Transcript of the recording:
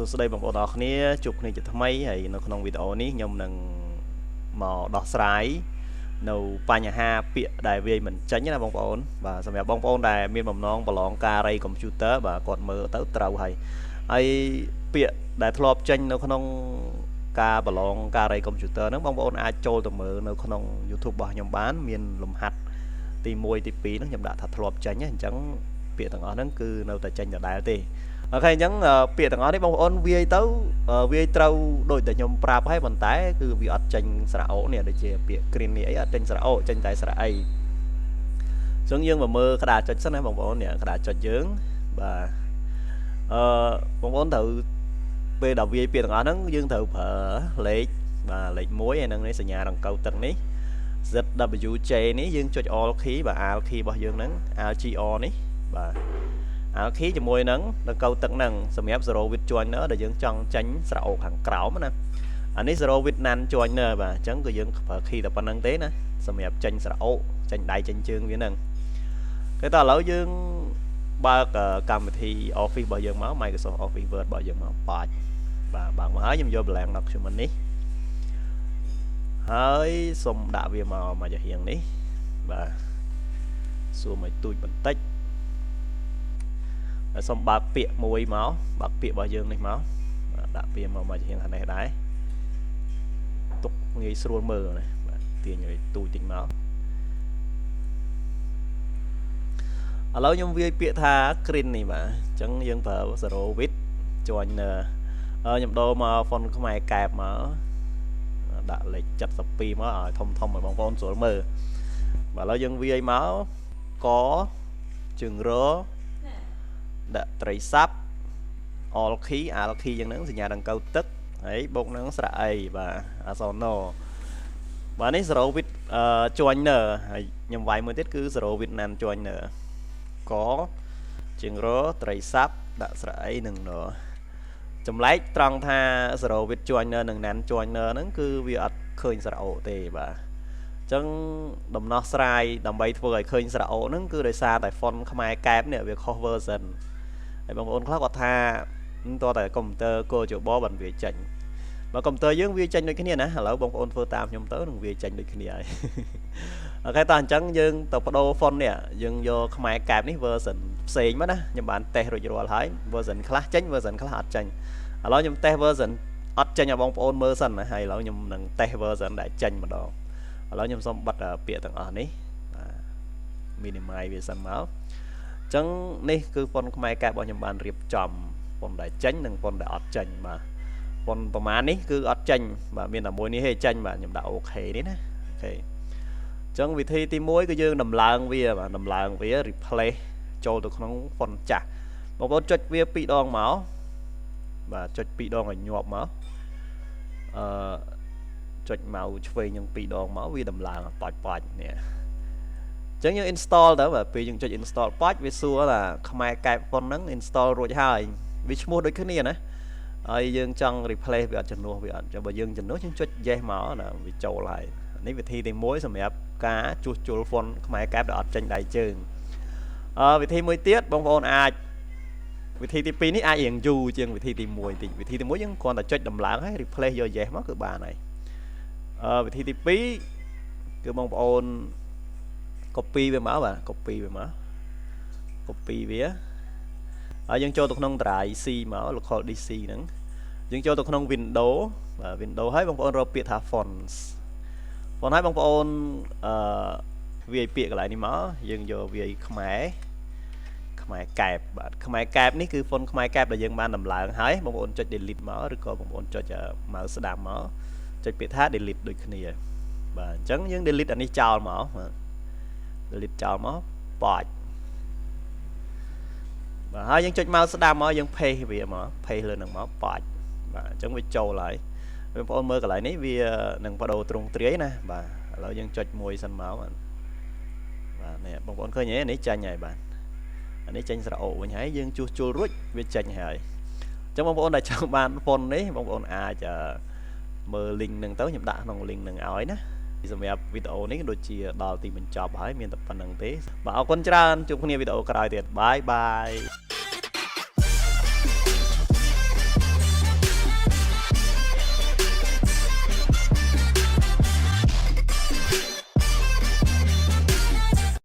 សួស្តីបងប្អូនអរគ្នាជួបគ្នាជាថ្មីហើយនៅក្នុងវីដេអូនេះខ្ញុំនឹងមកដោះស្រាយនៅបញ្ហាពាក្យដែលវាមិនចេញណាបងប្អូនបាទសម្រាប់បងប្អូនដែលមានបំណងប្រឡងការរៃកុំព្យូទ័របាទគាត់មើលទៅត្រូវហើយពាក្យដែលធ្លាប់ចេញនៅក្នុងការប្រឡងការរៃកុំព្យូទ័រហ្នឹងបងប្អូនអាចចូលទៅមើលនៅក្នុង YouTube របស់ខ្ញុំបានមានលំហាត់ទី1ទី2ហ្នឹងខ្ញុំដាក់ថាធ្លាប់ចេញអញ្ចឹងពាក្យទាំងអស់ហ្នឹងគឺនៅតែចេញដដែលទេអូខេអញ្ចឹងពាក្យទាំងអស់នេះបងប្អូនវាយទៅវាយត្រូវដូចតែខ្ញុំប្រាប់ហើយប៉ុន្តែគឺវាអត់ចេញស្រៈអូនេះដូចជាពាក្យ green នេះអីអត់ចេញស្រៈអូចេញតែស្រៈអីអញ្ចឹងយើងមកមើលក្តារចុចសិនណាបងប្អូននេះក្តារចុចយើងបាទបងប្អូនត្រូវពេលដល់វាយពាក្យទាំងអស់ហ្នឹងយើងត្រូវប្រើលេខបាទលេខ1ហើយនឹងនេះសញ្ញាដង្កូវទឹកនេះ ZWJ នេះយើងចុច all key បាទ alt key របស់យើងហ្នឹង ALGR នេះបាទ alt key ជាមួយនឹងដង្កូវទឹកហ្នឹងសម្រាប់ zero with joiner ដែលយើងចង់ចេញស្រៈអូខាងក្រោមណាអានេះ zero with non joiner បាទអញ្ចឹងគឺយើងប្រើ key តែប៉ុណ្្នឹងទេណាសម្រាប់ចេញស្រៈអូចេញដៃចេញជើងវាហ្នឹងគេតឥឡូវយើងបើកកម្មវិធី Office របស់យើងមក Microsoft Office Word របស់យើងមកបាច់បាទបើកមកហើយខ្ញុំយក blank document នេះហើយសូមដាក់វាមកជារៀងនេះបាទសួរមកទូចបន្តិចហើយសូមបើកពាក្យមួយមកបើកពាក្យរបស់យើងនេះមកដាក់ពាក្យមកជារៀងខាងនេះដែរទុកងាយស្រួលមើលណាបាទទាញឲ្យទូចតិចមកឥឡូវខ្ញុំវាយពាក្យថា green នេះបាទអញ្ចឹងយើងប្រើ zero with joiner ខ្ញុំដូរមក font ខ្មែរកែបមកដាក់លេខ72មកឲ្យធំៗឲ្យបងប្អូនស្រួលមើលបាទឥឡូវយើងវាយមកកជើងរដាក់ត្រីសាប់ all key alt key យ៉ាងហ្នឹងសញ្ញាដង្កូវទឹកហើយបូកនឹងស្រៈអីបាទអក្សរ no បាទនេះ zero with joiner ហើយខ្ញុំវាយមួយទៀតគឺ zero with non joiner កជើងរត្រីសាប់ដាក់ស្រៈអីនឹង noចម្លែកត្រង់ថា zero with joiner និង non joiner ហ្នឹងគឺវាអត់ឃើញស្រៈអូទេបាទអញ្ចឹងដំណោះស្រាយដើម្បីធ្វើឲ្យឃើញស្រៈអូហ្នឹងគឺដោយសារតែ font ខ្មែរកែបនេះវាខុស version ហើយបងប្អូនខ្លះគាត់ថាតើតែកុំព្យូទ័រគោលយោបល់បានវាចេញបើកុំព្យូទ័រយើងវាចេញដូចគ្នាណាឥឡូវបងប្អូនធ្វើតាមខ្ញុំទៅនឹងវាចេញដូចគ្នាហើយអូខេតោះអញ្ចឹងយើងទៅបដូរ font នេះយើងយកខ្មែរកែបនេះ version ផ្សេងមកណាខ្ញុំបានតេស្តរួចរាល់ហើយ version ខ្លះចេញ version ខ្លះអត់ចេញឥឡូវខ្ញុំតេស្ត version អត់ចេញឲ្យបងប្អូនមើលសិនណាហើយឥឡូវខ្ញុំនឹងតេស្ត version ដែលចេញម្ដងឥឡូវខ្ញុំសូមបិទពាក្យទាំងអស់នេះបាទ minimize វាសិនមកអញ្ចឹងនេះគឺ font ខ្មែរកែបរបស់ខ្ញុំបានរៀបចំ font ដែលចេញនិង font ដែលអត់ចេញបាទ font ប្រមាណនេះគឺអត់ចេញបាទមានតែមួយនេះទេចេញបាទខ្ញុំដាក់ OK នេះណាអូខេអញ្ចឹងវិធីទី1គឺយើងដំឡើងវាបាទដំឡើងវា replace ចូលទៅក្នុង font ចាស់បងប្អូនចុចវា2ដងមកបាទចុច2ដងឲ្យញាប់មកចុច mouse ឆ្វេងនឹង2ដងមកវាដំឡើងប៉ាច់នេះអញ្ចឹងយើង install ទៅបាទពេលយើងចុច install ប៉ាច់វាសួរថាខ្មែរកែប font ហ្នឹង install រួចហើយវាឈ្មោះដូចគ្នាណាហើយយើងចង់ replace វាអត់ជំនួសវាអត់បើយើងជំនួសយើងចុច yes មកណាវាចូលហើយនេះវិធីទី1សម្រាប់ការជួសជុល font ខ្មែរកែបដែលអត់ចេញដៃជើងវិធីមួយទៀតបងប្អូនអាចវិធីទី2នេះអាចរៀងយូរជាងវិធីទី1តិចវិធីទី1យើងគ្រាន់តែចុចដំឡើងហើយ replace យក yes មកគឺបានហើយវិធីទី2គឺបងប្អូន copy វាមកបាទ copy វាមក copy វាហើយយើងចូលទៅក្នុង drive C មក local DC ហ្នឹងយើងចូលទៅក្នុង window បាទ window ហើយបងប្អូនរកពាក្យថា fonts ហើយបងប្អូនវាយពាក្យកន្លែងនេះមកយើងយកវាយខ្មែរកែបបាទខ្មែរកែបនេះគឺ font ខ្មែរកែបដែលយើងបានដំឡើងហើយបងប្អូនចុច delete មកឬក៏បងប្អូនចុច mouse ស្ដាំមកចុចពាក្យថា delete ដូចគ្នាបាទអញ្ចឹងយើង delete អានេះចោលមកបាទ delete ចោលមកបាច់បាទហើយយើងចុច mouse ស្ដាំមកយើង paste វាមក paste លើនឹងមកបាច់បាទអញ្ចឹងវាចូលហើយបងប្អូនមើលកន្លែងនេះវានឹងបដូរទ្រង់ទ្រាយណាបាទឥឡូវយើងចុចមួយសិនមកបាទនេះបងប្អូនឃើញទេនេះចាញ់ហើយបាទអានេះចេញស្រៈអូវិញហើយយើងជួសជុលរួចវាចេញហើយអញ្ចឹងបងប្អូនដែលចង់បាន font នេះបងប្អូនអាចមើល link នឹងទៅខ្ញុំដាក់ក្នុង link នឹងឲ្យណាសម្រាប់វីដេអូនេះដូចជាដល់ទីបញ្ចប់ហើយមានតែប៉ុណ្្នឹងទេបាទអរគុណច្រើនជួបគ្នាវីដេអូក្រោយទៀតបាយបាយ